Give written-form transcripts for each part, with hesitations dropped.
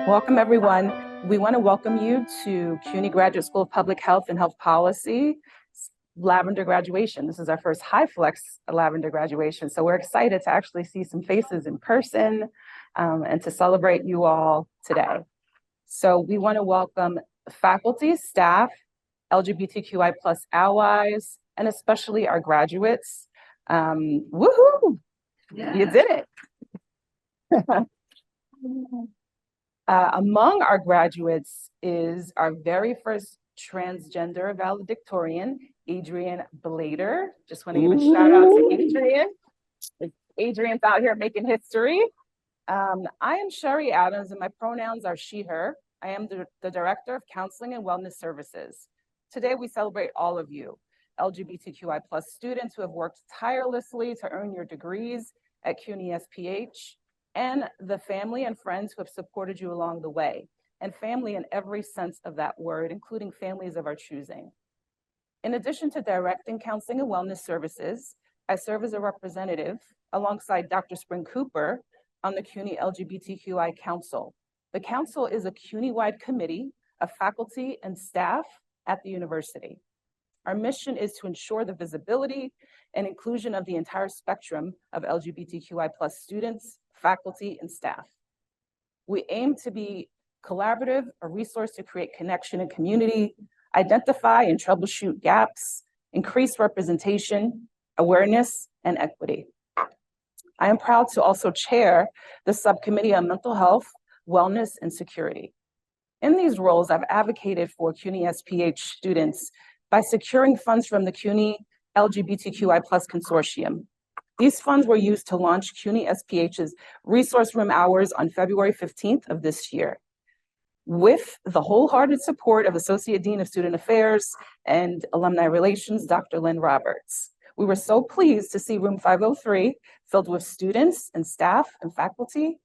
Welcome, everyone. We want to welcome you to CUNY Graduate School of Public Health and Health Policy Lavender Graduation. This is our first hyflex Lavender Graduation. So we're excited to actually see some faces in person and to celebrate you all today. So we want to welcome faculty, staff, LGBTQI+ allies, and especially our graduates. Woohoo! Yeah. You did it. Among our graduates is our very first transgender valedictorian, Adrian Blader. Just want to give a shout out to Adrian. Adrian's out here making history. I am Sherry Adams, and my pronouns are she, her. I am the Director of Counseling and Wellness Services. Today, we celebrate all of you, LGBTQI+ students who have worked tirelessly to earn your degrees at CUNY SPH, and the family and friends who have supported you along the way, and family in every sense of that word, including families of our choosing. In addition to directing counseling and wellness services, I serve as a representative alongside Dr. Spring Cooper on the CUNY LGBTQI Council. The council is a CUNY-wide committee of faculty and staff at the university. Our mission is to ensure the visibility and inclusion of the entire spectrum of LGBTQI+ students, faculty, and staff. We aim to be collaborative, a resource to create connection and community, identify and troubleshoot gaps, increase representation, awareness, and equity. I am proud to also chair the Subcommittee on Mental Health, Wellness, and Security. In these roles, I've advocated for CUNY SPH students by securing funds from the CUNY LGBTQI+ Consortium. These funds were used to launch CUNY SPH's Resource Room Hours on February 15th of this year. With the wholehearted support of Associate Dean of Student Affairs and Alumni Relations, Dr. Lynn Roberts. We were so pleased to see room 503 filled with students and staff and faculty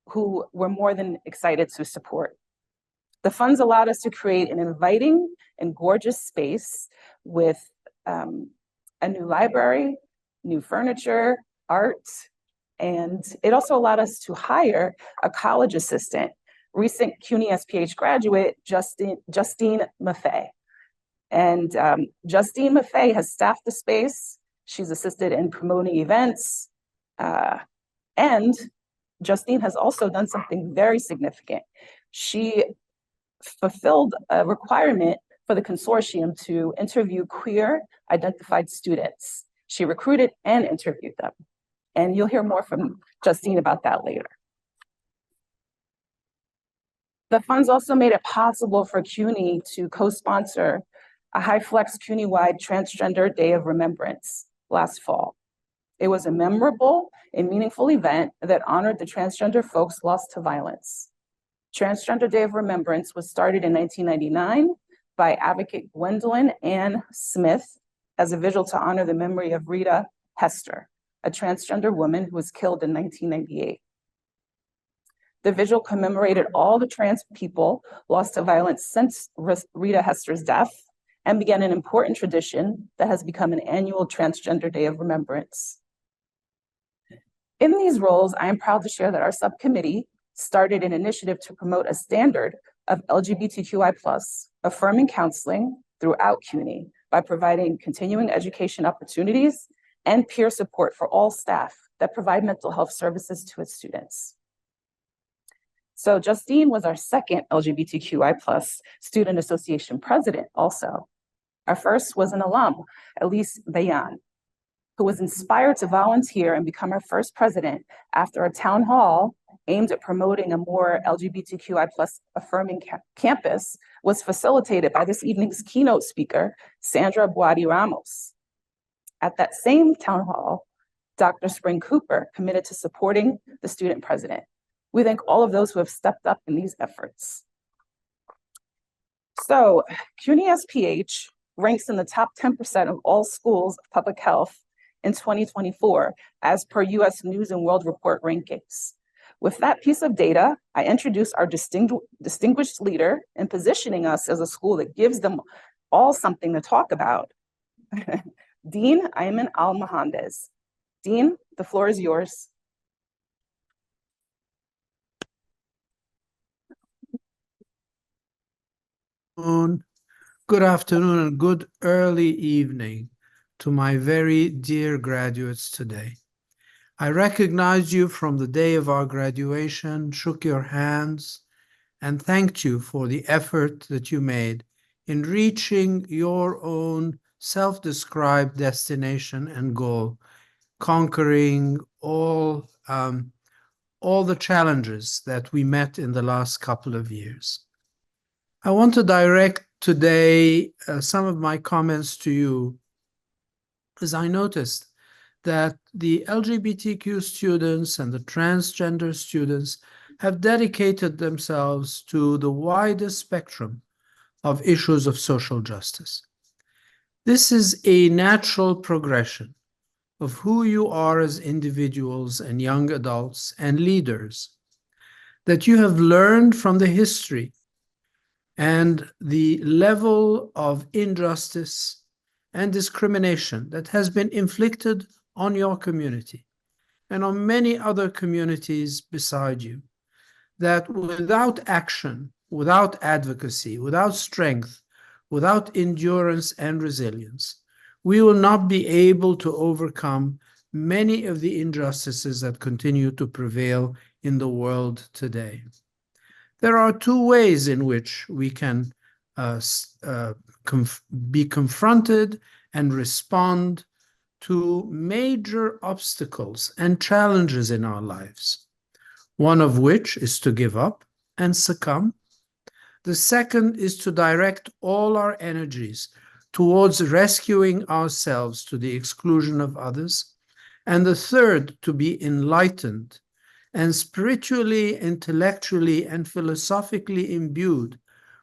who were more than excited to support. The funds allowed us to create an inviting and gorgeous space with a new library, new furniture, art, and it also allowed us to hire a college assistant, recent CUNY SPH graduate, Justine Maffei. And Justine Maffei has staffed the space. She's assisted in promoting events. And Justine has also done something very significant. She fulfilled a requirement for the consortium to interview queer identified students. She recruited and interviewed them. And you'll hear more from Justine about that later. The funds also made it possible for CUNY to co-sponsor a hyflex CUNY-wide Transgender Day of Remembrance last fall. It was a memorable and meaningful event that honored the transgender folks lost to violence. Transgender Day of Remembrance was started in 1999 by advocate Gwendolyn Ann Smith as a vigil to honor the memory of Rita Hester, a transgender woman who was killed in 1998. The vigil commemorated all the trans people lost to violence since Rita Hester's death and began an important tradition that has become an annual Transgender Day of Remembrance. In these roles, I am proud to share that our subcommittee started an initiative to promote a standard of LGBTQI+ affirming counseling throughout CUNY by providing continuing education opportunities and peer support for all staff that provide mental health services to its students. So Justine was our second LGBTQI+ Student Association president also. Our first was an alum, Elise Bayan, who was inspired to volunteer and become our first president after a town hall aimed at promoting a more LGBTQI+ affirming campus was facilitated by this evening's keynote speaker, Sandra Buatti-Ramos. At that same town hall, Dr. Spring Cooper committed to supporting the student president. We thank all of those who have stepped up in these efforts. So CUNY SPH ranks in the top 10% of all schools of public health in 2024, as per US News and World Report rankings. With that piece of data, I introduce our distinguished leader in positioning us as a school that gives them all something to talk about, Dean Ayman El-Mohandes. Dean, the floor is yours. Good afternoon and good early evening to my very dear graduates today. I recognized you from the day of our graduation, shook your hands, and thanked you for the effort that you made in reaching your own self-described destination and goal, conquering all the challenges that we met in the last couple of years. I want to direct today some of my comments to you, as I noticed that the LGBTQ students and the transgender students have dedicated themselves to the widest spectrum of issues of social justice. This is a natural progression of who you are as individuals and young adults and leaders, that you have learned from the history and the level of injustice and discrimination that has been inflicted on your community and on many other communities beside you, that without action, without advocacy, without strength, without endurance and resilience, we will not be able to overcome many of the injustices that continue to prevail in the world today. There are two ways in which we can be confronted and respond to major obstacles and challenges in our lives. One of which is to give up and succumb. The second is to direct all our energies towards rescuing ourselves to the exclusion of others. And the third, to be enlightened and spiritually, intellectually, and philosophically imbued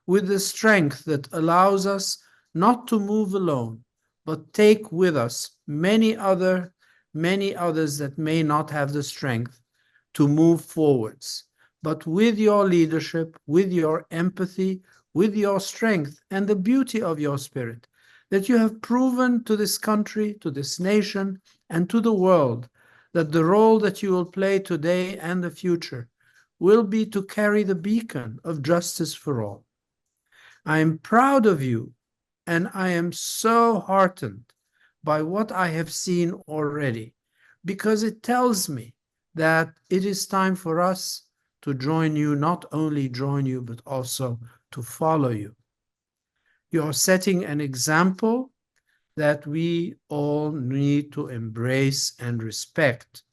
with the strength that allows us not to move alone, but take with us many others that may not have the strength to move forwards. But with your leadership, with your empathy, with your strength, and the beauty of your spirit, that you have proven to this country, to this nation, and to the world, that the role that you will play today and the future will be to carry the beacon of justice for all. I am proud of you, and I am so heartened by what I have seen already, because it tells me that it is time for us to join you, not only join you, but also to follow you. You are setting an example that we all need to embrace and respect.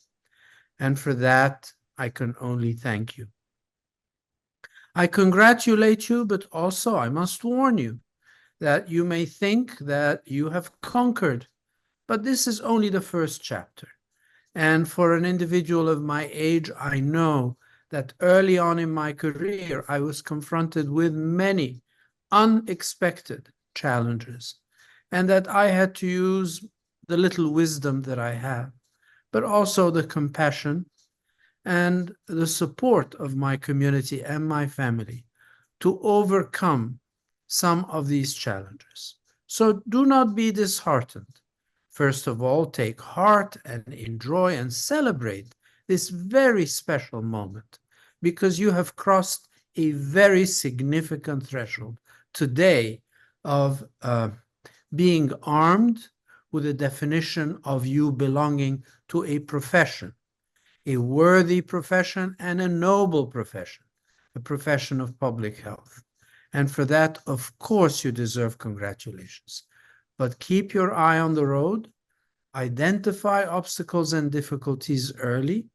And for that, I can only thank you. I congratulate you, but also I must warn you that you may think that you have conquered, but this is only the first chapter. And for an individual of my age, I know that early on in my career, I was confronted with many unexpected challenges, and that I had to use the little wisdom that I have, but also the compassion and the support of my community and my family to overcome some of these challenges. So do not be disheartened. First of all, take heart and enjoy and celebrate this very special moment, because you have crossed a very significant threshold today of being armed with a definition of you belonging to a profession, a worthy profession and a noble profession, a profession of public health. And for that, of course, you deserve congratulations. But keep your eye on the road, identify obstacles and difficulties early,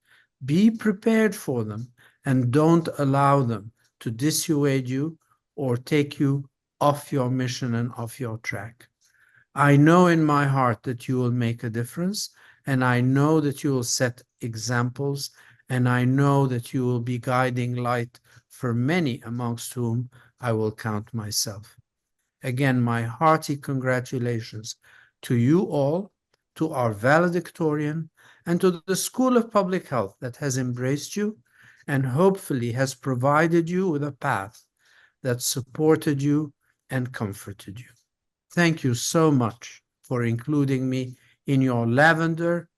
be prepared for them, and don't allow them to dissuade you or take you off your mission and off your track. I know in my heart that you will make a difference, and I know that you will set examples, and I know that you will be guiding light for many, amongst whom I will count myself. Again, my hearty congratulations to you all, to our valedictorian, and to the School of Public Health that has embraced you and hopefully has provided you with a path that supported you and comforted you. Thank you so much for including me in your lavender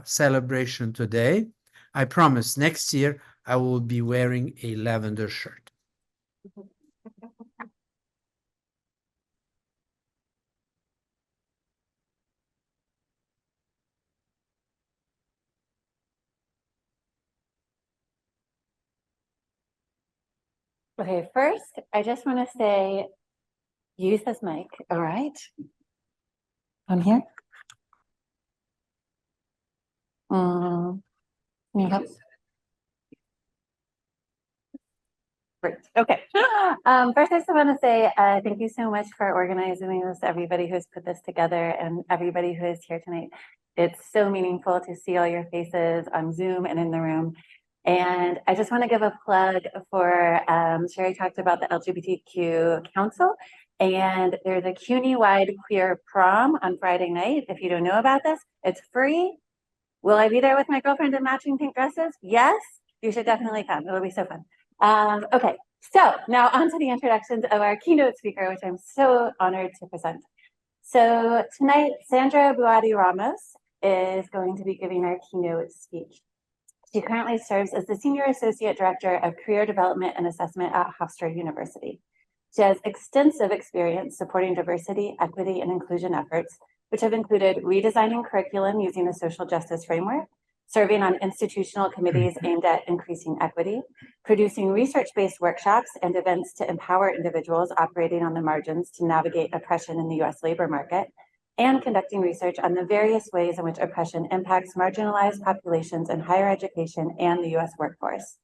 celebration today. I promise next year I will be wearing a lavender shirt. Okay, first, I just want to say, use this mic, all right? I'm here. Yeah. Great. Okay. First, I just want to say thank you so much for organizing this, everybody who's put this together and everybody who is here tonight. It's so meaningful to see all your faces on Zoom and in the room. And I just want to give a plug for, Sherry talked about the LGBTQ Council, and there's a CUNY-wide queer prom on Friday night. If you don't know about this, it's free. Will I be there with my girlfriend in matching pink dresses? Yes, you should definitely come. It'll be so fun. Okay, so now on to the introductions of our keynote speaker, which I'm so honored to present. So tonight, Sandra Buatti-Ramos is going to be giving our keynote speech. She currently serves as the Senior Associate Director of Career Development and Assessment at Hofstra University. She has extensive experience supporting diversity, equity, and inclusion efforts, which have included redesigning curriculum using a social justice framework, serving on institutional committees aimed at increasing equity, producing research-based workshops and events to empower individuals operating on the margins to navigate oppression in the U.S. labor market, and conducting research on the various ways in which oppression impacts marginalized populations in higher education and the U.S. workforce.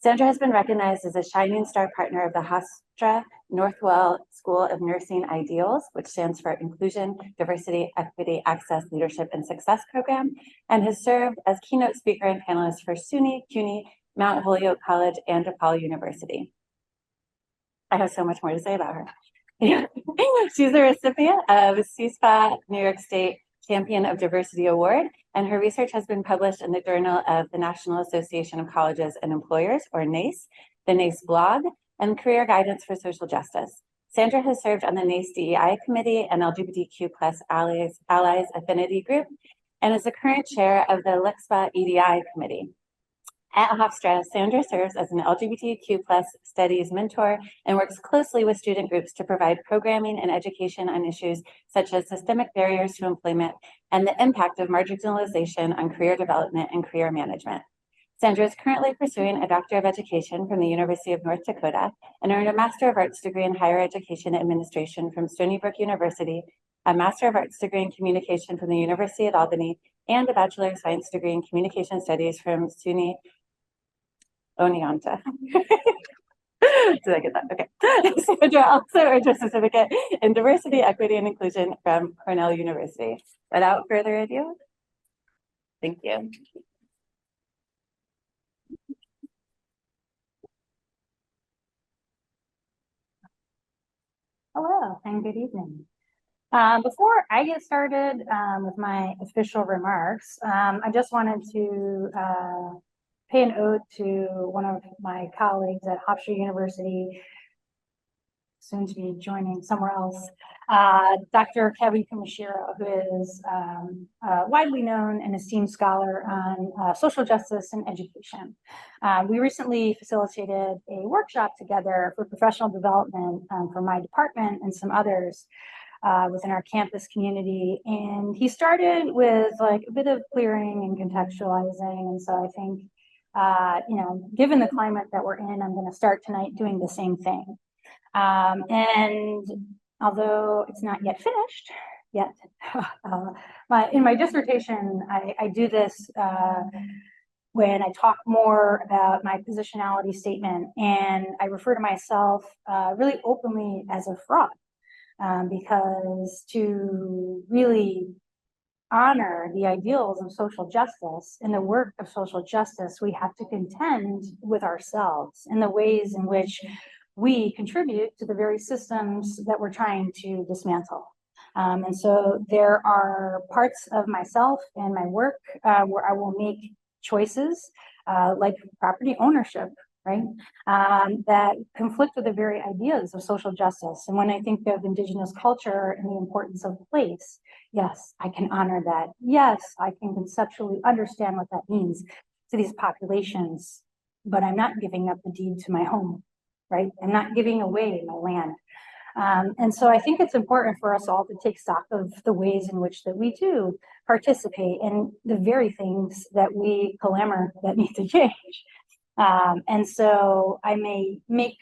Sandra has been recognized as a Shining Star Partner of the Hofstra Northwell School of Nursing Ideals, which stands for Inclusion, Diversity, Equity, Access, Leadership, and Success Program, and has served as keynote speaker and panelist for SUNY, CUNY, Mount Holyoke College, and DePaul University. I have so much more to say about her. She's a recipient of CSPA New York State Champion of Diversity Award, and her research has been published in the Journal of the National Association of Colleges and Employers, or NACE, the NACE blog, and Career Guidance for Social Justice. Sandra has served on the NACE DEI Committee and LGBTQ plus Allies Affinity Group, and is the current chair of the LGBTQ EDI Committee. At Hofstra, Sandra serves as an LGBTQ plus studies mentor and works closely with student groups to provide programming and education on issues such as systemic barriers to employment and the impact of marginalization on career development and career management. Sandra is currently pursuing a Doctor of Education from the University of North Dakota and earned a Master of Arts degree in Higher Education Administration from Stony Brook University, a Master of Arts degree in Communication from the University of Albany, and a Bachelor of Science degree in Communication Studies from SUNY Oneonta. Did I get that? Okay. Sandra also earned a certificate in Diversity, Equity, and Inclusion from Cornell University. Without further ado, thank you. Hello and good evening. Before I get started with my official remarks, I just wanted to pay an ode to one of my colleagues at Hofstra University, soon to be joining somewhere else, Dr. Kevin Kumashiro, who is widely known and esteemed scholar on social justice and education. We recently facilitated a workshop together for professional development for my department and some others within our campus community. And he started with like a bit of clearing and contextualizing. And so I think, given the climate that we're in, I'm going to start tonight doing the same thing. And although it's not yet finished yet, in my dissertation, I do this when I talk more about my positionality statement, and I refer to myself really openly as a fraud, because to really honor the ideals of social justice and the work of social justice, we have to contend with ourselves in the ways in which we contribute to the very systems that we're trying to dismantle. And so there are parts of myself and my work where I will make choices like property ownership, right? That conflict with the very ideas of social justice. And when I think of Indigenous culture and the importance of place, yes, I can honor that. Yes, I can conceptually understand what that means to these populations, but I'm not giving up the deed to my home, right? I'm not giving away my land. And so I think it's important for us all to take stock of the ways in which that we do participate in the very things that we clamor that need to change. And so I may make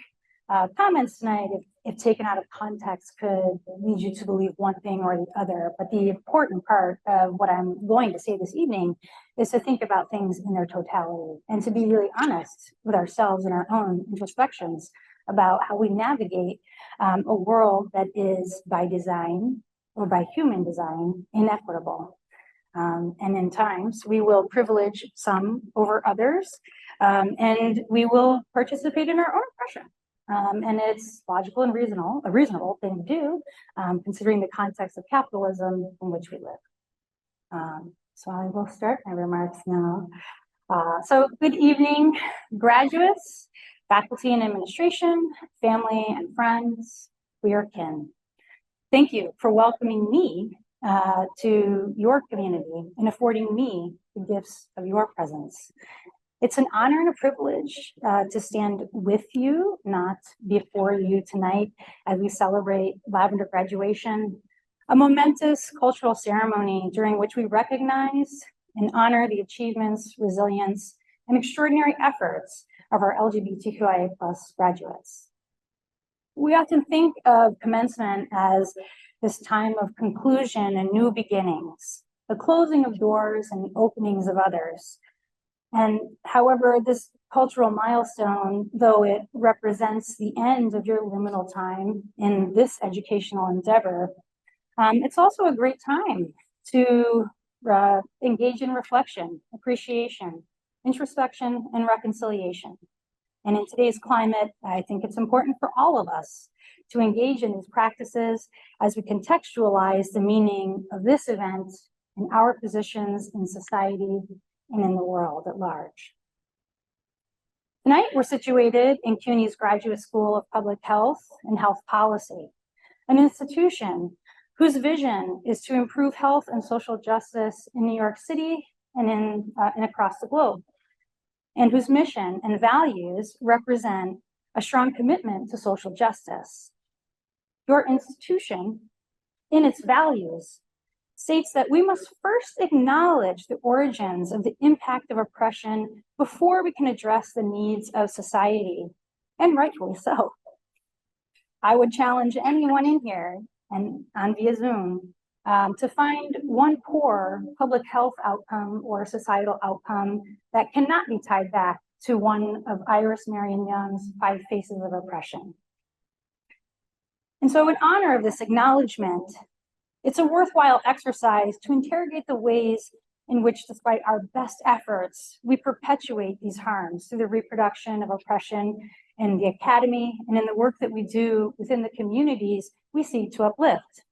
comments tonight if taken out of context could lead you to believe one thing or the other. But the important part of what I'm going to say this evening is to think about things in their totality and to be really honest with ourselves and our own introspections about how we navigate a world that is by design or by human design inequitable. And in times we will privilege some over others, and we will participate in our own oppression. And it's logical and a reasonable thing to do, considering the context of capitalism in which we live. So I will start my remarks now. So good evening, graduates, faculty and administration, family and friends, we are kin. Thank you for welcoming me to your community and affording me the gifts of your presence. It's an honor and a privilege to stand with you, not before you tonight, as we celebrate Lavender Graduation, a momentous cultural ceremony during which we recognize and honor the achievements, resilience, and extraordinary efforts of our LGBTQIA+ graduates. We often think of commencement as this time of conclusion and new beginnings, the closing of doors and openings of others. And however, this cultural milestone, though it represents the end of your liminal time in this educational endeavor, it's also a great time to engage in reflection, appreciation, introspection, and reconciliation. And in today's climate, I think it's important for all of us to engage in these practices as we contextualize the meaning of this event and our positions in society and in the world at large. Tonight, we're situated in CUNY's Graduate School of Public Health and Health Policy, an institution whose vision is to improve health and social justice in New York City and across the globe, and whose mission and values represent a strong commitment to social justice. Your institution, in its values, states that we must first acknowledge the origins of the impact of oppression before we can address the needs of society, and rightfully so. I would challenge anyone in here and on via Zoom to find one poor public health outcome or societal outcome that cannot be tied back to one of Iris Marion Young's 5 Faces of Oppression. And so in honor of this acknowledgement, it's a worthwhile exercise to interrogate the ways in which, despite our best efforts, we perpetuate these harms through the reproduction of oppression in the academy and in the work that we do within the communities we seek to uplift.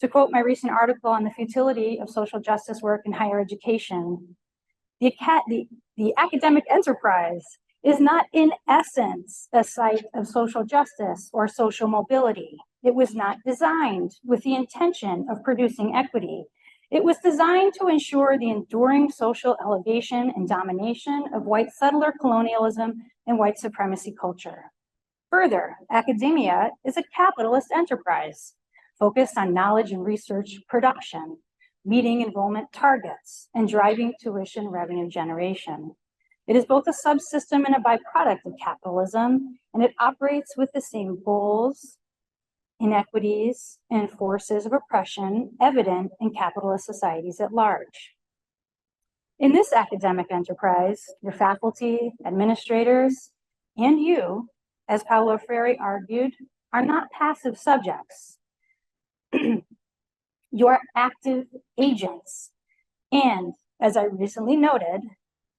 To quote my recent article on the futility of social justice work in higher education, the academic enterprise is not in essence a site of social justice or social mobility. It was not designed with the intention of producing equity. It was designed to ensure the enduring social elevation and domination of white settler colonialism and white supremacy culture. Further, academia is a capitalist enterprise focused on knowledge and research production, meeting enrollment targets, and driving tuition revenue generation. It is both a subsystem and a byproduct of capitalism, and it operates with the same goals, inequities, and forces of oppression evident in capitalist societies at large. In this academic enterprise, your faculty, administrators, and you, as Paulo Freire argued, are not passive subjects. You are active agents. And as I recently noted,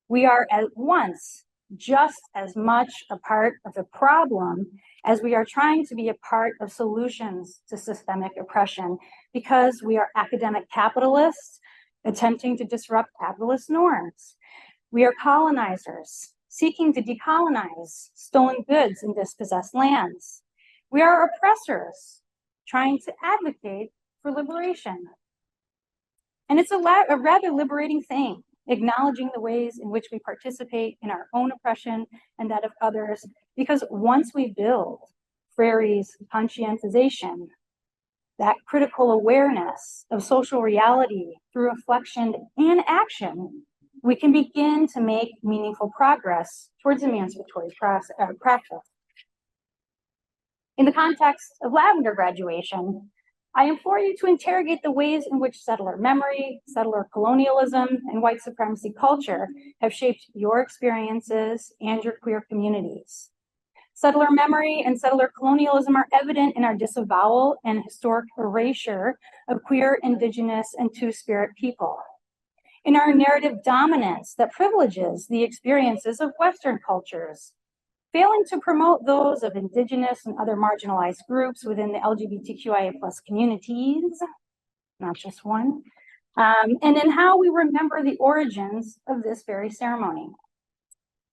we are at once just as much a part of the problem as we are trying to be a part of solutions to systemic oppression, because we are academic capitalists attempting to disrupt capitalist norms. We are colonizers seeking to decolonize stolen goods and dispossessed lands. We are oppressors trying to advocate for liberation. And it's a rather liberating thing, acknowledging the ways in which we participate in our own oppression and that of others, because once we build Freire's conscientization, that critical awareness of social reality through reflection and action, we can begin to make meaningful progress towards emancipatory practice. In the context of Lavender Graduation, I implore you to interrogate the ways in which settler memory, settler colonialism, and white supremacy culture have shaped your experiences and your queer communities. Settler memory and settler colonialism are evident in our disavowal and historic erasure of queer, indigenous, and two-spirit people, in our narrative dominance that privileges the experiences of Western cultures, failing to promote those of indigenous and other marginalized groups within the LGBTQIA+ communities, not just one, and in how we remember the origins of this very ceremony.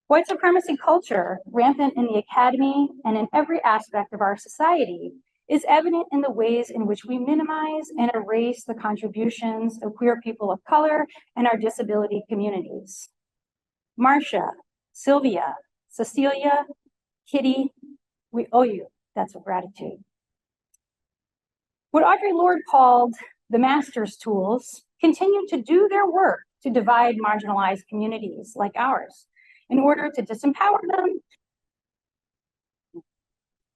White supremacy culture, rampant in the academy and in every aspect of our society, is evident in the ways in which we minimize and erase the contributions of queer people of color and our disability communities. Marcia, Sylvia, Cecilia, Kitty, we owe you debts of gratitude. What Audre Lorde called the master's tools continue to do their work to divide marginalized communities like ours in order to disempower them.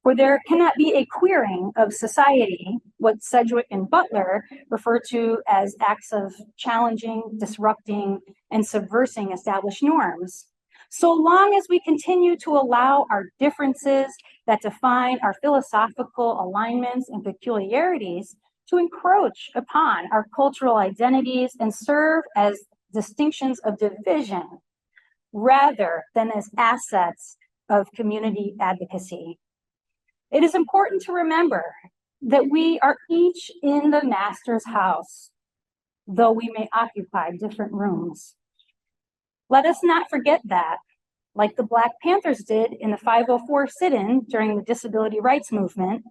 For there cannot be a queering of society, what Sedgwick and Butler refer to as acts of challenging, disrupting, and subversing established norms, so long as we continue to allow our differences that define our philosophical alignments and peculiarities to encroach upon our cultural identities and serve as distinctions of division rather than as assets of community advocacy. It is important to remember that we are each in the master's house, though we may occupy different rooms. Let us not forget that, like the Black Panthers did in the 504 sit-in during the disability rights movement,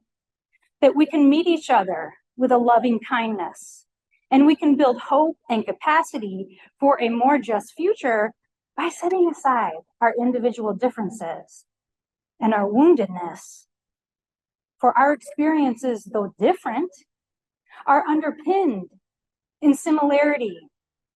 that we can meet each other with a loving kindness, and we can build hope and capacity for a more just future by setting aside our individual differences and our woundedness. For our experiences, though different, are underpinned in similarity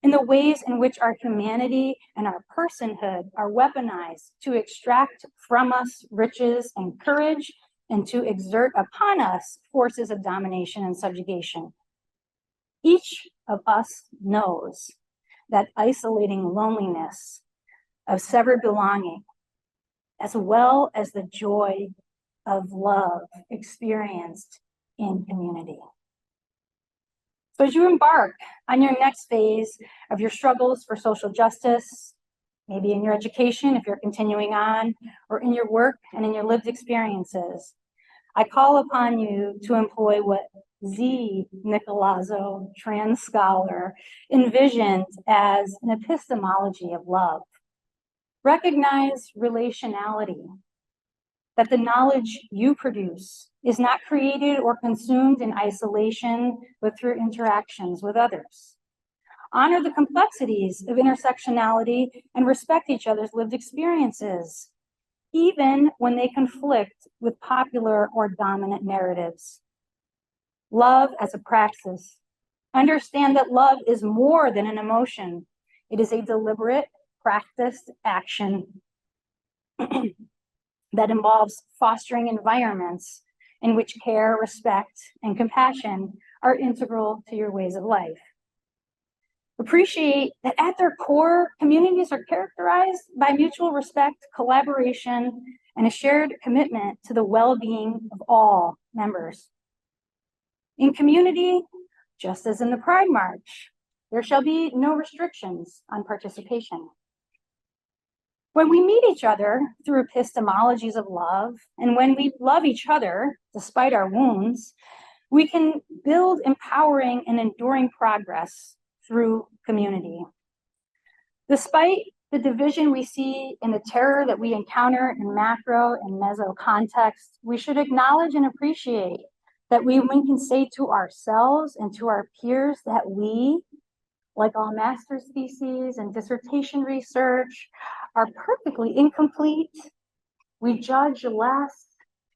in the ways in which our humanity and our personhood are weaponized to extract from us riches and courage and to exert upon us forces of domination and subjugation. Each of us knows that isolating loneliness of severed belonging, as well as the joy of love experienced in community. So as you embark on your next phase of your struggles for social justice, maybe in your education, if you're continuing on, or in your work and in your lived experiences, I call upon you to employ what Z. Nicolazzo, trans scholar, envisioned as an epistemology of love. Recognize relationality, that the knowledge you produce is not created or consumed in isolation, but through interactions with others. Honor the complexities of intersectionality and respect each other's lived experiences, even when they conflict with popular or dominant narratives. Love as a praxis. Understand that love is more than an emotion. It is a deliberate, practiced action that involves fostering environments in which care, respect, and compassion are integral to your ways of life. Appreciate that at their core, communities are characterized by mutual respect, collaboration, and a shared commitment to the well-being of all members. In community, just as in the Pride March, there shall be no restrictions on participation. When we meet each other through epistemologies of love, and when we love each other despite our wounds, we can build empowering and enduring progress through community. Despite the division we see and the terror that we encounter in macro and meso context, we should acknowledge and appreciate that we can say to ourselves and to our peers that we, like all master's theses and dissertation research, are perfectly incomplete. We judge less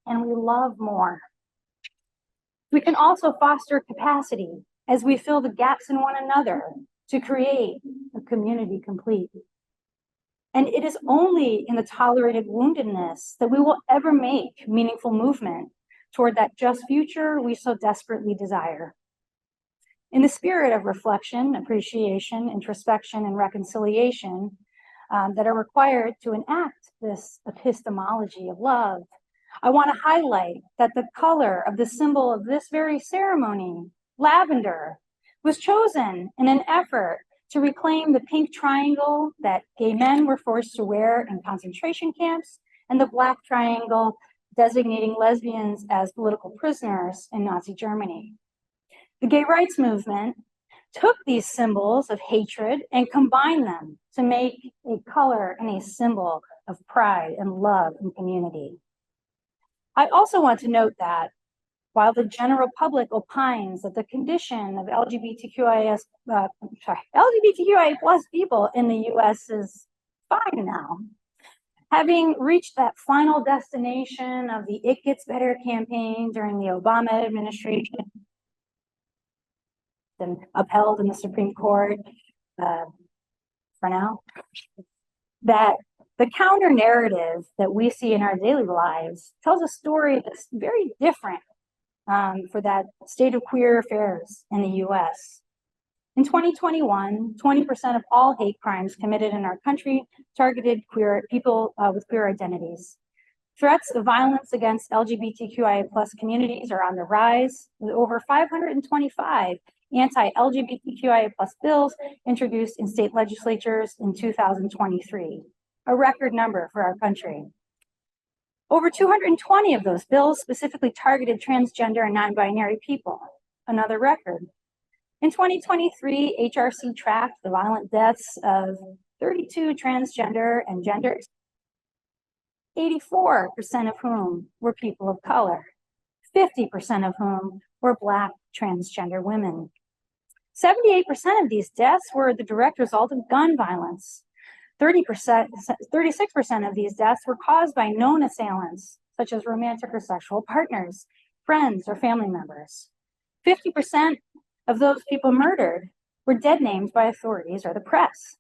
and we love more. We can also foster capacity as we fill the gaps in one another to create a community complete. And it is only in the tolerated woundedness that we will ever make meaningful movement toward that just future we so desperately desire. In the spirit of reflection, appreciation, introspection, and reconciliation that are required to enact this epistemology of love, I want to highlight that the color of the symbol of this very ceremony, lavender, was chosen in an effort to reclaim the pink triangle that gay men were forced to wear in concentration camps and the black triangle designating lesbians as political prisoners in Nazi Germany. The gay rights movement took these symbols of hatred and combined them to make a color and a symbol of pride and love and community. I also want to note that while the general public opines that the condition of LGBTQIA plus people in the US is fine now, having reached that final destination of the It Gets Better campaign during the Obama administration, and upheld in the Supreme Court for now, that the counter narrative that we see in our daily lives tells a story that's very different for that state of queer affairs in the US. In 2021, 20% of all hate crimes committed in our country targeted queer people with queer identities. Threats of violence against LGBTQIA+ communities are on the rise, with over 525 anti-LGBTQIA+ bills introduced in state legislatures in 2023, a record number for our country. Over 220 of those bills specifically targeted transgender and non-binary people, another record. In 2023, HRC tracked the violent deaths of 32 transgender and gender, 84% of whom were people of color, 50% of whom were Black transgender women. 78% of these deaths were the direct result of gun violence. 36% of these deaths were caused by known assailants, such as romantic or sexual partners, friends, or family members. 50% of those people murdered were dead named by authorities or the press.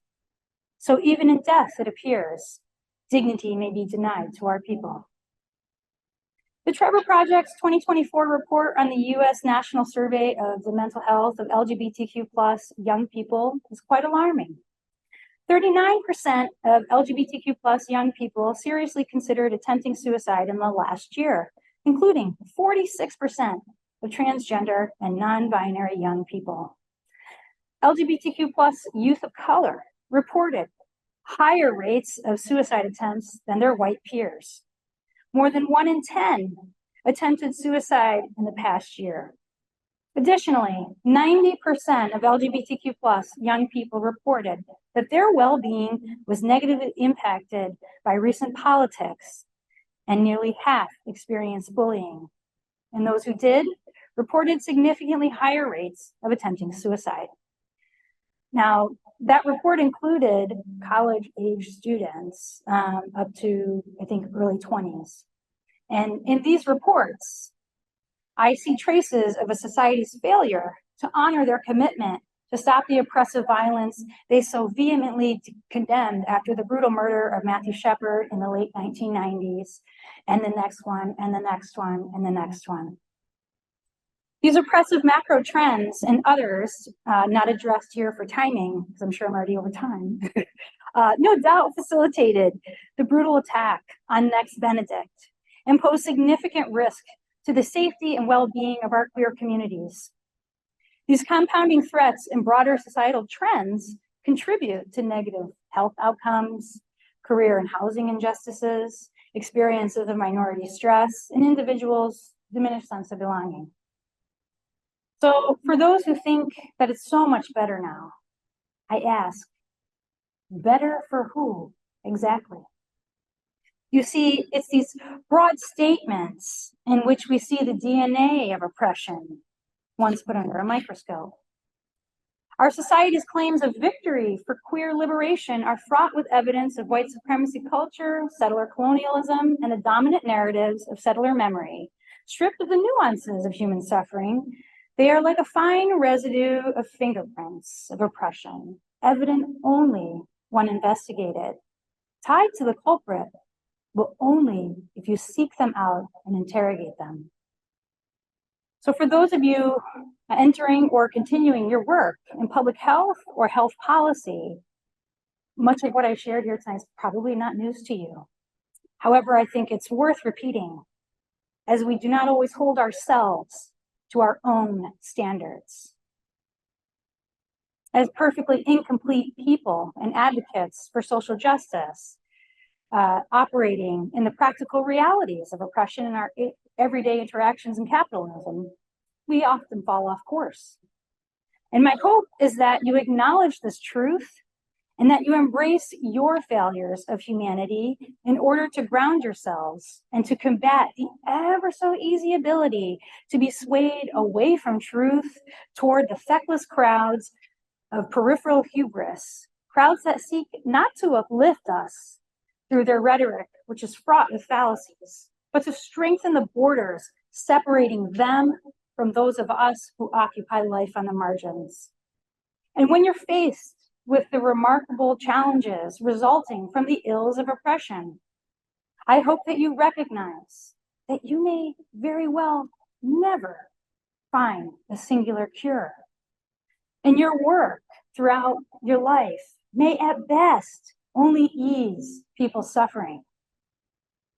So even in death, it appears, dignity may be denied to our people. The Trevor Project's 2024 report on the U.S. National Survey of the Mental Health of LGBTQ+ young people is quite alarming. 39% of LGBTQ+ young people seriously considered attempting suicide in the last year, including 46% of transgender and non-binary young people. LGBTQ+ youth of color reported higher rates of suicide attempts than their white peers. More than 1 in 10 attempted suicide in the past year. Additionally, 90% of LGBTQ+ young people reported that their well-being was negatively impacted by recent politics, and nearly half experienced bullying. And those who did reported significantly higher rates of attempting suicide. Now, that report included college-age students up to, I think, early 20s. And in these reports, I see traces of a society's failure to honor their commitment to stop the oppressive violence they so vehemently condemned after the brutal murder of Matthew Shepard in the late 1990s, and the next one, and the next one, and the next one. These oppressive macro trends and others, not addressed here for timing, because I'm sure I'm already over time, no doubt facilitated the brutal attack on Next Benedict and posed significant risk to the safety and well-being of our queer communities. These compounding threats and broader societal trends contribute to negative health outcomes, career and housing injustices, experiences of minority stress, and individuals' diminished sense of belonging. So for those who think that it's so much better now, I ask, better for who exactly? You see, it's these broad statements in which we see the DNA of oppression once put under a microscope. Our society's claims of victory for queer liberation are fraught with evidence of white supremacy culture, settler colonialism, and the dominant narratives of settler memory, stripped of the nuances of human suffering They are like a fine residue of fingerprints of oppression, evident only when investigated, tied to the culprit, but only if you seek them out and interrogate them. So for those of you entering or continuing your work in public health or health policy, much of what I shared here tonight is probably not news to you. However, I think it's worth repeating, as we do not always hold ourselves to our own standards. As perfectly incomplete people and advocates for social justice, operating in the practical realities of oppression in our everyday interactions in capitalism, we often fall off course. And my hope is that you acknowledge this truth and that you embrace your failures of humanity in order to ground yourselves and to combat the ever so easy ability to be swayed away from truth toward the feckless crowds of peripheral hubris, crowds that seek not to uplift us through their rhetoric, which is fraught with fallacies, but to strengthen the borders separating them from those of us who occupy life on the margins. And when you're faced with the remarkable challenges resulting from the ills of oppression, I hope that you recognize that you may very well never find a singular cure. And your work throughout your life may at best only ease people's suffering.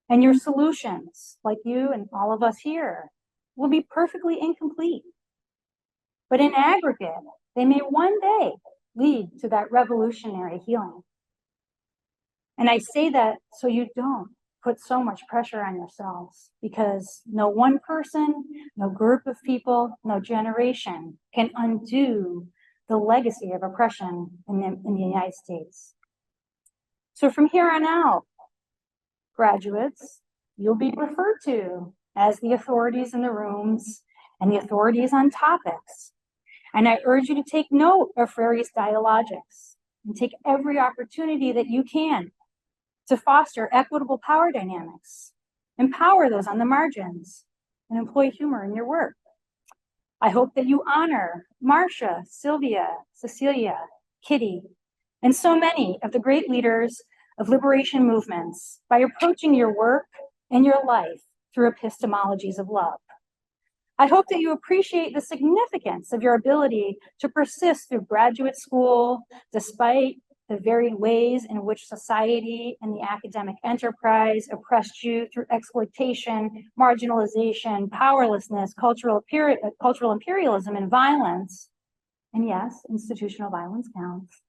And your solutions, like you and all of us here, will be perfectly incomplete. But in aggregate, they may one day lead to that revolutionary healing. And I say that so you don't put so much pressure on yourselves, because no one person, no group of people, no generation can undo the legacy of oppression in the United States. So from here on out, graduates, you'll be referred to as the authorities in the rooms and the authorities on topics. And I urge you to take note of Freire's dialogics and take every opportunity that you can to foster equitable power dynamics, empower those on the margins, and employ humor in your work. I hope that you honor Marcia, Sylvia, Cecilia, Kitty, and so many of the great leaders of liberation movements by approaching your work and your life through epistemologies of love. I hope that you appreciate the significance of your ability to persist through graduate school, despite the varied ways in which society and the academic enterprise oppressed you through exploitation, marginalization, powerlessness, cultural imperialism, and violence. And yes, institutional violence counts.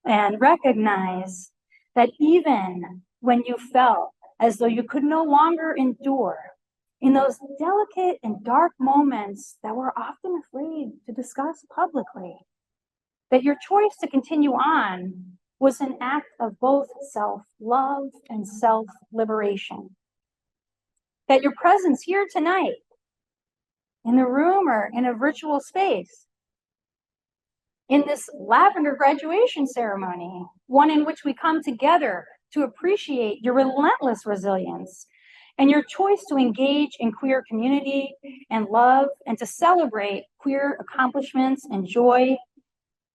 And recognize that even when you felt as though you could no longer endure, in those delicate and dark moments that we're often afraid to discuss publicly, that your choice to continue on was an act of both self-love and self-liberation. That your presence here tonight, in the room or in a virtual space, in this lavender graduation ceremony, one in which we come together to appreciate your relentless resilience and your choice to engage in queer community and love and to celebrate queer accomplishments and joy,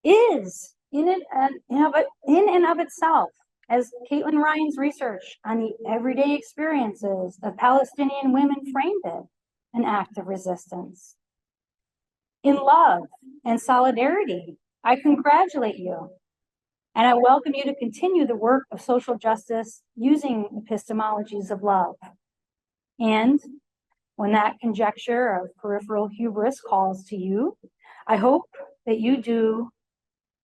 is in and of itself, as Caitlin Ryan's research on the everyday experiences of Palestinian women framed it, an act of resistance. In love and solidarity, I congratulate you, and I welcome you to continue the work of social justice using epistemologies of love. And when that conjecture of peripheral hubris calls to you, I hope that you do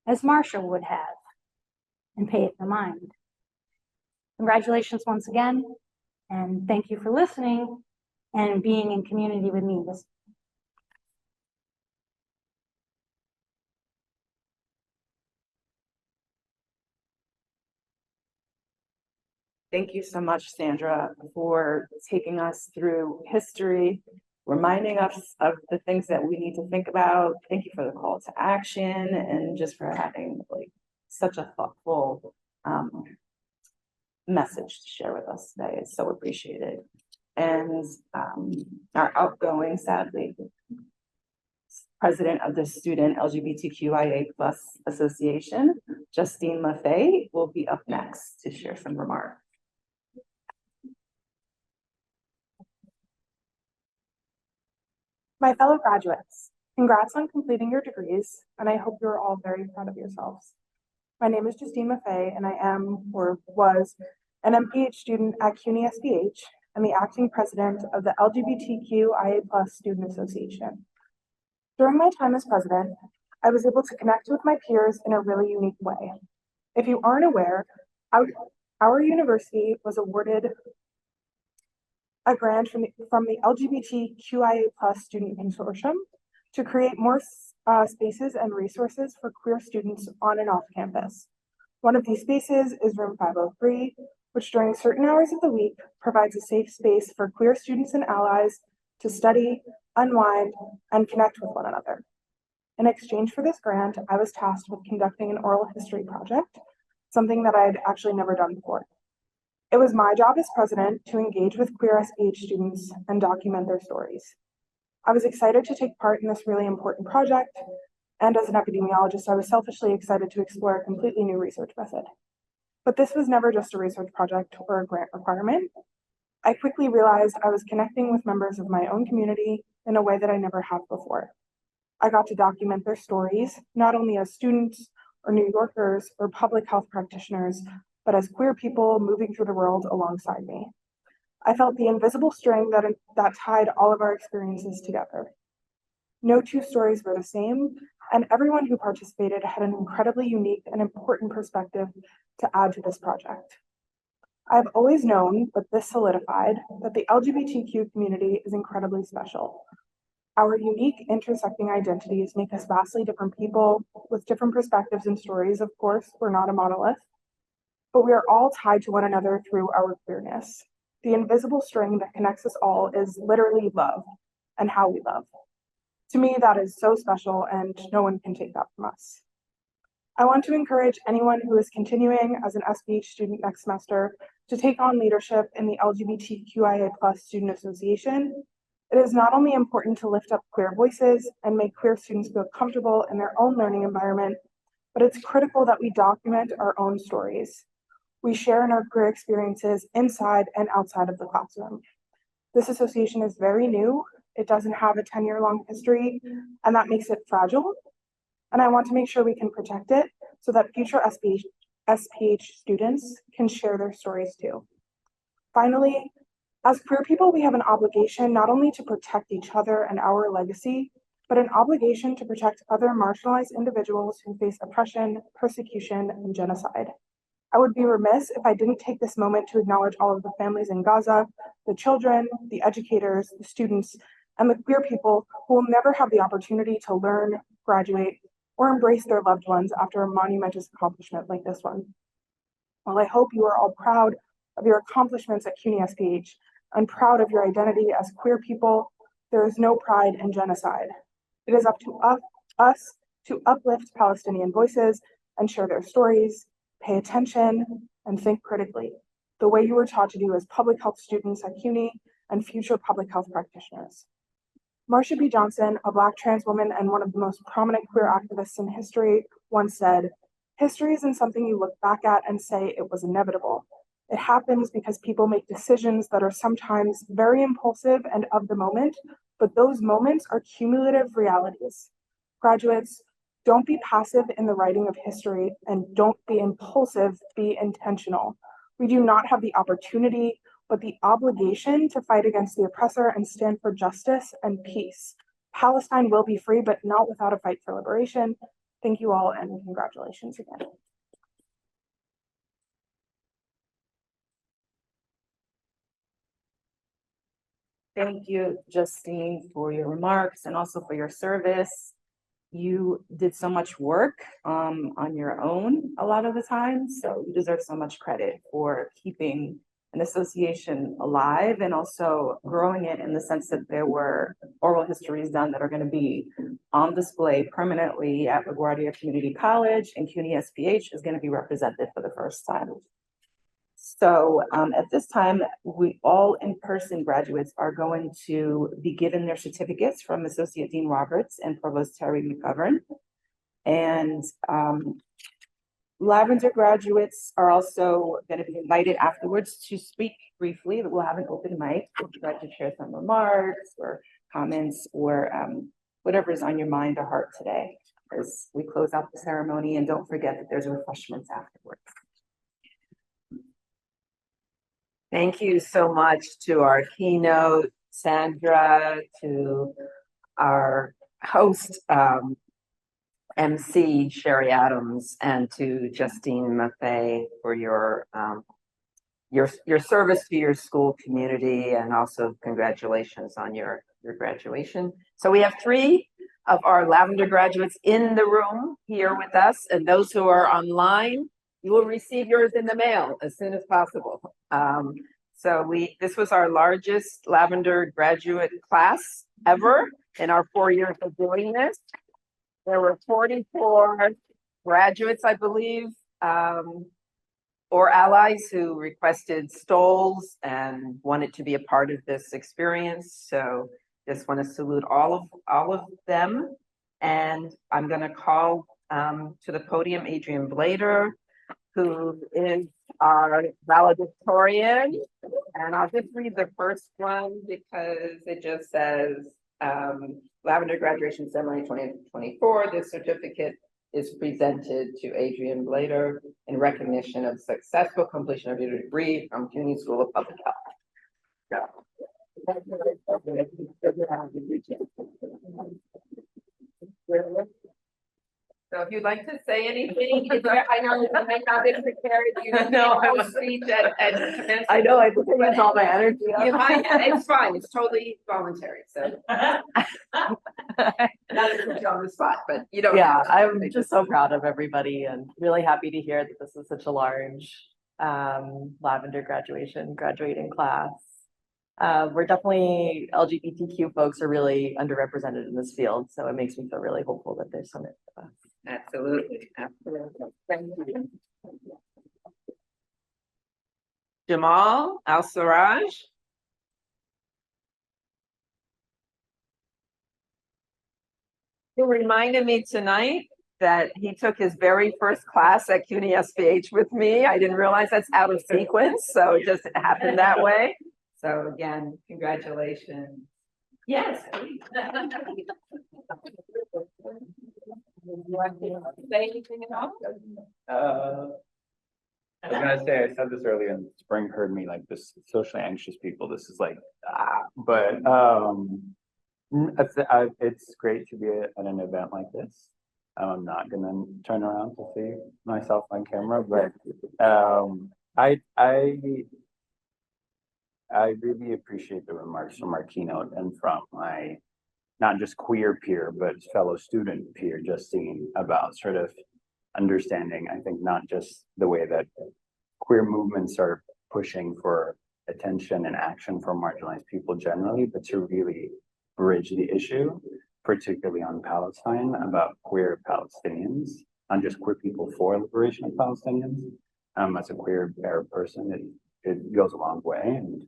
as Marcia would have and pay it no mind. Congratulations once again, and thank you for listening and being in community with me this. Thank you so much, Sandra, for taking us through history, reminding us of the things that we need to think about. Thank you for the call to action and just for having like such a thoughtful message to share with us today. It's so appreciated. And our outgoing, sadly, President of the Student LGBTQIA+ Association, Justine Maffei, will be up next to share some remarks. My fellow graduates, congrats on completing your degrees, and I hope you're all very proud of yourselves. My name is Justine Maffei, and I am, or was, an MPH student at CUNY SPH and the acting president of the LGBTQIA+ Student Association. During my time as president, I was able to connect with my peers in a really unique way. If you aren't aware, our university was awarded a grant from the LGBTQIA+ Student Consortium to create more spaces and resources for queer students on and off campus. One of these spaces is room 503, which during certain hours of the week provides a safe space for queer students and allies to study, unwind, and connect with one another. In exchange for this grant, I was tasked with conducting an oral history project, something that I had actually never done before. It was my job as president to engage with queer SPH students and document their stories. I was excited to take part in this really important project, and as an epidemiologist, I was selfishly excited to explore a completely new research method. But this was never just a research project or a grant requirement. I quickly realized I was connecting with members of my own community in a way that I never have before. I got to document their stories, not only as students or New Yorkers or public health practitioners, but as queer people moving through the world alongside me. I felt the invisible string that tied all of our experiences together. No two stories were the same, and everyone who participated had an incredibly unique and important perspective to add to this project. I've always known, but this solidified, that the LGBTQ community is incredibly special. Our unique intersecting identities make us vastly different people with different perspectives and stories. Of course, we're not a monolith, but we are all tied to one another through our queerness. The invisible string that connects us all is literally love and how we love. To me, that is so special, and no one can take that from us. I want to encourage anyone who is continuing as an SPH student next semester to take on leadership in the LGBTQIA+ Student Association. It is not only important to lift up queer voices and make queer students feel comfortable in their own learning environment, but it's critical that we document our own stories. We share in our queer experiences inside and outside of the classroom. This association is very new. It doesn't have a 10-year-long history, and that makes it fragile. And I want to make sure we can protect it so that future SPH students can share their stories too. Finally, as queer people, we have an obligation not only to protect each other and our legacy, but an obligation to protect other marginalized individuals who face oppression, persecution, and genocide. I would be remiss if I didn't take this moment to acknowledge all of the families in Gaza, the children, the educators, the students, and the queer people who will never have the opportunity to learn, graduate, or embrace their loved ones after a monumentous accomplishment like this one. While I hope you are all proud of your accomplishments at CUNY SPH and proud of your identity as queer people, there is no pride in genocide. It is up to us to uplift Palestinian voices and share their stories, pay attention, and think critically, the way you were taught to do as public health students at CUNY and future public health practitioners. Marsha P. Johnson, a Black trans woman and one of the most prominent queer activists in history, once said, "History isn't something you look back at and say it was inevitable. It happens because people make decisions that are sometimes very impulsive and of the moment, but those moments are cumulative realities." Graduates, don't be passive in the writing of history, and don't be impulsive, be intentional. We do not have the opportunity, but the obligation to fight against the oppressor and stand for justice and peace. Palestine will be free, but not without a fight for liberation. Thank you all, and congratulations again. Thank you, Justine, for your remarks and also for your service. You did so much work on your own a lot of the time, so you deserve so much credit for keeping an association alive and also growing it in the sense that there were oral histories done that are going to be on display permanently at LaGuardia Community College, and CUNY SPH is going to be represented for the first time. So at this time, we all in-person graduates are going to be given their certificates from Associate Dean Roberts and Provost Terry McGovern. And Lavender graduates are also going to be invited afterwards to speak briefly. We'll have an open mic. If you'd like to share some remarks or comments or whatever is on your mind or heart today as we close out the ceremony. And don't forget that there's refreshments afterwards. Thank you so much to our keynote, Sandra, to our host, MC Sherry Adams, and to Justine Maffei for your service to your school community, and also congratulations on your graduation. So we have 3 of our Lavender graduates in the room here with us, and those who are online, you will receive yours in the mail as soon as possible. So this was our largest Lavender graduate class ever in our 4 years of doing this. There were 44 graduates, I believe, or allies who requested stoles and wanted to be a part of this experience. So just want to salute all of them. And I'm going to call to the podium Adrian Blader, who is our valedictorian. And I'll just read the first one because it just says, Lavender Graduation Ceremony 2024. This certificate is presented to Adrian Blader in recognition of successful completion of your degree from CUNY School of Public Health. So if you'd like to say anything, I know you may not be prepared. You know, I was speech at commencement. I know, I think it's all my energy. You might, it's fine. It's totally voluntary. So not to put you on the spot, but you don't. Yeah, I'm just so proud of everybody and really happy to hear that this is such a large Lavender graduating class. We're definitely, LGBTQ folks are really underrepresented in this field, so it makes me feel really hopeful that there's so many of us. Absolutely, absolutely. Thank you. Jamal Al-Sarraj. Who reminded me tonight that he took his very first class at CUNY SPH with me. I didn't realize that's out of sequence, so it just happened that way. So again, congratulations. Yes. You want to say anything at all? I was gonna say, I said this earlier, and Spring heard me, like, this socially anxious people, this is like, but it's great to be at an event like this. I'm not gonna turn around to see myself on camera, but I really appreciate the remarks from our keynote and from my not just queer peer, but fellow student peer, Justine, about sort of understanding, I think, not just the way that queer movements are pushing for attention and action for marginalized people generally, but to really bridge the issue, particularly on Palestine, about queer Palestinians, not just queer people for liberation of Palestinians. As a queer Arab person, it goes a long way. And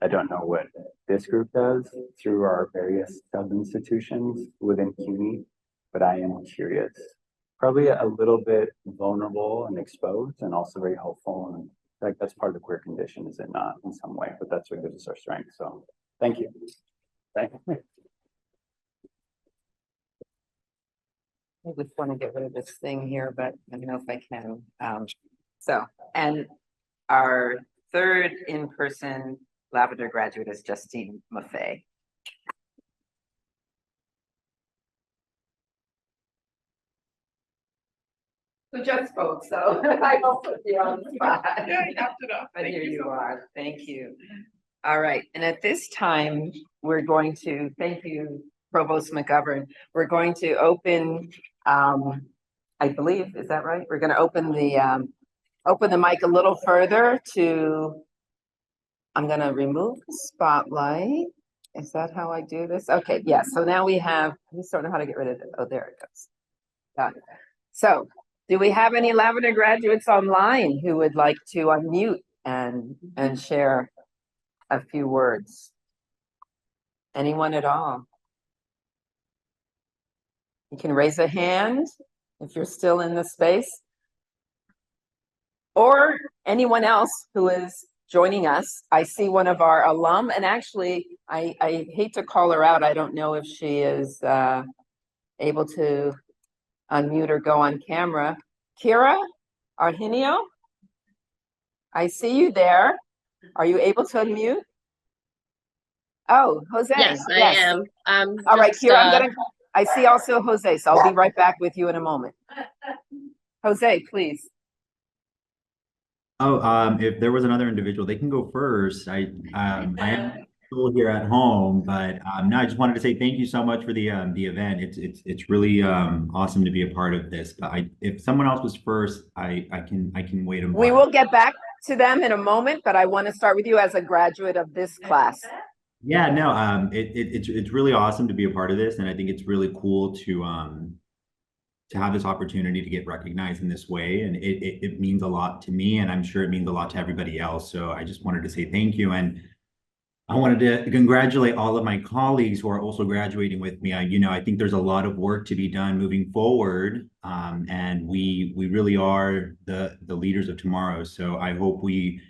I don't know what this group does through our various sub-institutions within CUNY, but I am curious, probably a little bit vulnerable and exposed, and also very hopeful. And like, that's part of the queer condition, is it not, in some way? But that's what gives us our strength. So thank you. Thank you. I just want to get rid of this thing here, but I don't know if I can. And our third in-person Lavender graduate is Justine Maffei. Who just spoke, so I won't put you on the spot. But here you are. Thank you. All right, and at this time, we're going to thank you, Provost McGovern. We're going to open, I believe, is that right? We're going to open the mic a little further to. I'm going to remove the spotlight. Is that how I do this? Okay, yes. So now we have. I just don't know how to get rid of it. Oh, there it goes. Got it. So, do we have any Lavender graduates online who would like to unmute and share a few words? Anyone at all? You can raise a hand if you're still in the space. Or anyone else who is joining us. I see one of our alum, and actually, I hate to call her out. I don't know if she is able to unmute or go on camera. Kira Arhinio, I see you there. Are you able to unmute? Oh, Jose. Yes, I am. All right, Kira, I see also Jose, so I'll be right back with you in a moment. Jose, please. Oh, if there was another individual, they can go first. I am still here at home, but no, I just wanted to say thank you so much for the event. It's really awesome to be a part of this. But if someone else was first, I can wait a moment. We will get back to them in a moment, but I want to start with you as a graduate of this class. Yeah, no, it's really awesome to be a part of this, and I think it's really cool to have this opportunity to get recognized in this way. And it means a lot to me, and I'm sure it means a lot to everybody else. So I just wanted to say thank you. And I wanted to congratulate all of my colleagues who are also graduating with me. I think there's a lot of work to be done moving forward. And we really are the leaders of tomorrow. So I hope we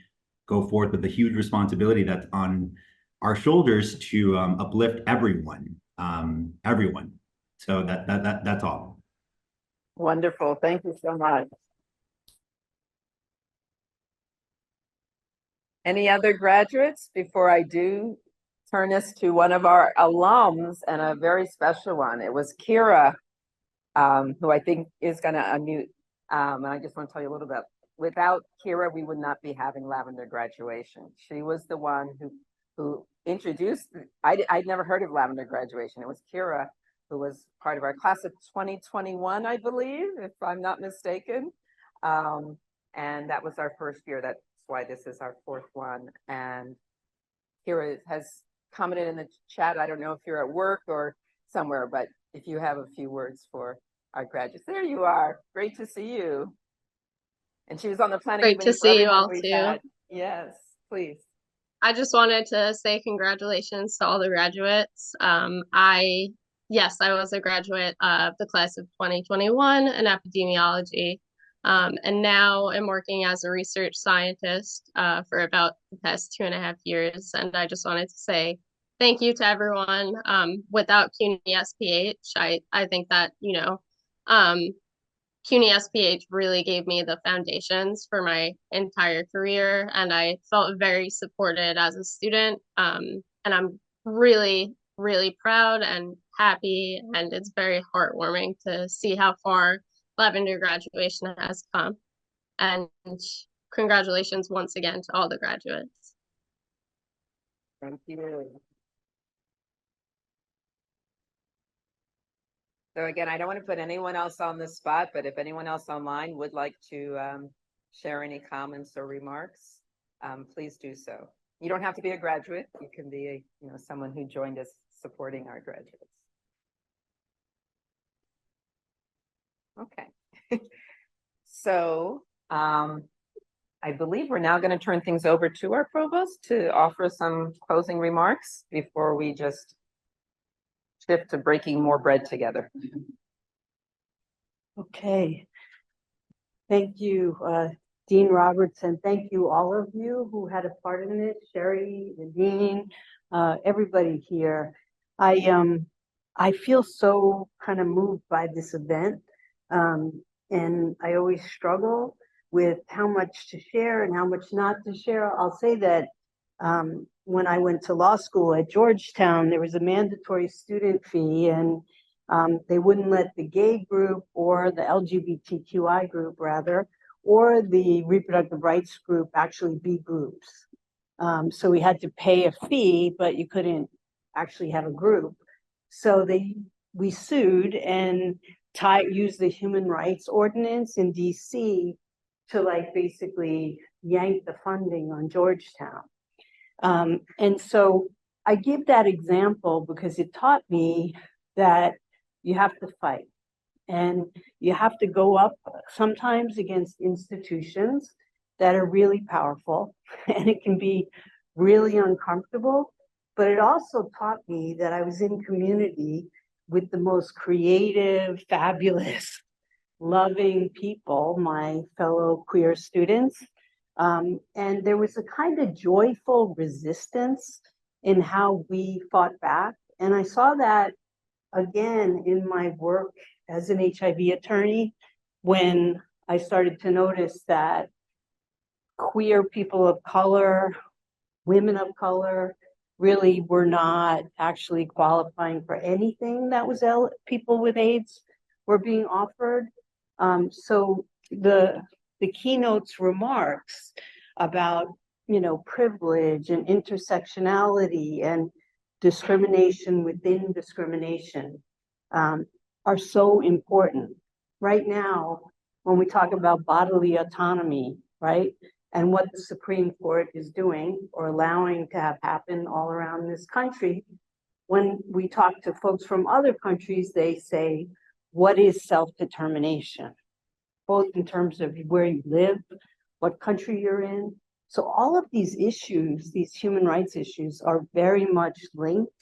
go forth with the huge responsibility that's on our shoulders to uplift everyone. So that's all. Wonderful. Thank you so much. Any other graduates before I do turn us to one of our alums and a very special one? It was Kira, who I think is going to unmute. And I just want to tell you a little bit. Without Kira, we would not be having Lavender Graduation. She was the one who introduced. I'd never heard of Lavender Graduation. It was Kira who was part of our class of 2021, I believe, if I'm not mistaken. And that was our first year. That's why this is our fourth one. And Kira has commented in the chat. I don't know if you're at work or somewhere, but if you have a few words for our graduates. There you are. Great to see you. And she was on the planning committee. Great to see you all too. Yes, please. I just wanted to say congratulations to all the graduates. Yes, I was a graduate of the class of 2021 in epidemiology. And now I'm working as a research scientist for about the past 2.5 years. And I just wanted to say thank you to everyone. Without CUNY SPH, I think that, CUNY SPH really gave me the foundations for my entire career. And I felt very supported as a student. And I'm really, really proud and happy, and it's very heartwarming to see how far Lavender Graduation has come. And congratulations once again to all the graduates. Thank you. So again, I don't want to put anyone else on the spot, but if anyone else online would like to share any comments or remarks, please do so. You don't have to be a graduate. You can be someone who joined us supporting our graduates. Okay. So I believe we're now going to turn things over to our provost to offer some closing remarks before we just shift to breaking more bread together. Okay. Thank you, Dean Roberts, and thank you all of you who had a part in it, Sherry, the Dean, everybody here. I feel so kind of moved by this event, and I always struggle with how much to share and how much not to share. I'll say that when I went to law school at Georgetown, there was a mandatory student fee, and they wouldn't let the gay group or the LGBTQI group, rather, or the reproductive rights group actually be groups. So we had to pay a fee, but you couldn't actually have a group. So we sued and used the human rights ordinance in DC to basically yank the funding on Georgetown. And so I give that example because it taught me that you have to fight and you have to go up sometimes against institutions that are really powerful, and it can be really uncomfortable. But it also taught me that I was in community with the most creative, fabulous, loving people, my fellow queer students. And there was a kind of joyful resistance in how we fought back. And I saw that again in my work as an HIV attorney, when I started to notice that queer people of color, women of color, really were not actually qualifying for anything that was people with AIDS were being offered. So the keynote's remarks about, you know, privilege and intersectionality and discrimination within discrimination are so important. Right now, when we talk about bodily autonomy, right, and what the Supreme Court is doing or allowing to have happen all around this country, when we talk to folks from other countries, they say, what is self-determination? Both in terms of where you live, what country you're in. So all of these issues, these human rights issues, are very much linked.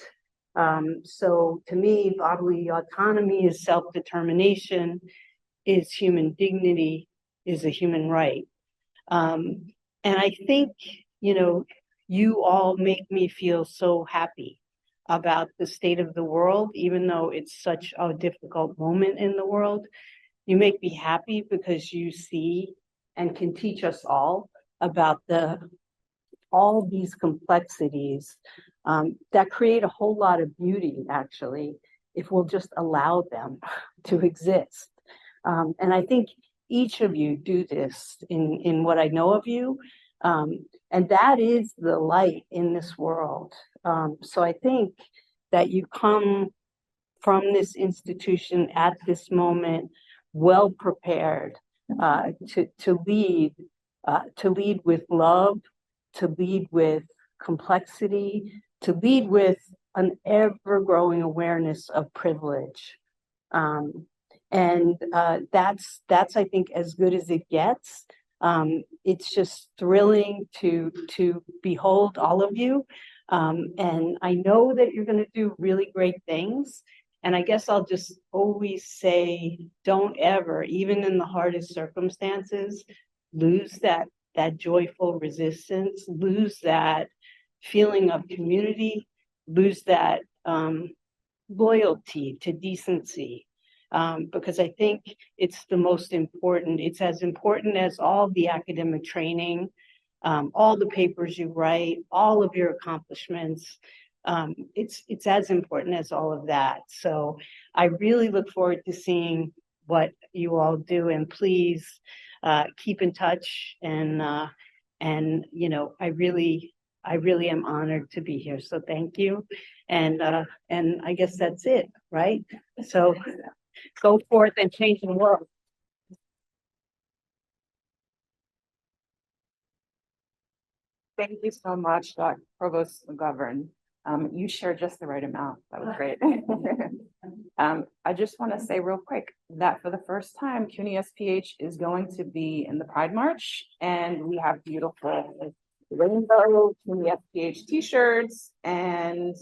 So to me, bodily autonomy is self-determination, is human dignity, is a human right. And I think, you know, you all make me feel so happy about the state of the world, even though it's such a difficult moment in the world. You make me happy because you see and can teach us all about all these complexities that create a whole lot of beauty, actually, if we'll just allow them to exist. And I think each of you do this in what I know of you. And that is the light in this world. So I think that you come from this institution at this moment well prepared to lead with love, to lead with complexity, to lead with an ever-growing awareness of privilege. And that's I think as good as it gets. It's just thrilling to behold all of you. And I know that you're going to do really great things. And I guess I'll just always say, don't ever, even in the hardest circumstances, lose that joyful resistance, lose that feeling of community, lose that loyalty to decency. Because I think it's the most important. It's as important as all the academic training, all the papers you write, all of your accomplishments. It's as important as all of that. So I really look forward to seeing what you all do, and please keep in touch. And you know, I really am honored to be here. So thank you. And I guess that's it, right? So go forth and change the world. Thank you so much, Dr. Provost McGovern. You shared just the right amount. That was great. I just want to say real quick that for the first time, CUNY SPH is going to be in the Pride March, and we have beautiful rainbow CUNY SPH t-shirts. And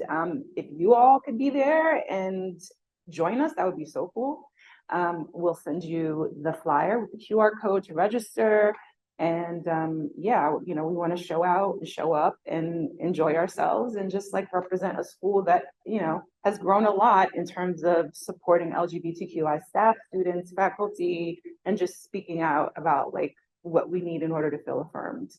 if you all could be there and join us, that would be so cool. We'll send you the flyer with the QR code to register. And yeah, you know, we want to show out and show up and enjoy ourselves and just like represent a school that, you know, has grown a lot in terms of supporting LGBTQI staff, students, faculty, and just speaking out about like what we need in order to feel affirmed.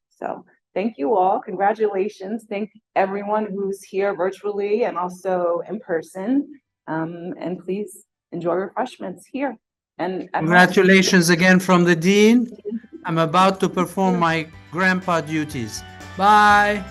So thank you all. Congratulations. Thank everyone who's here virtually and also in person. And please enjoy refreshments here. And congratulations again from the Dean. I'm about to perform my grandpa duties. Bye.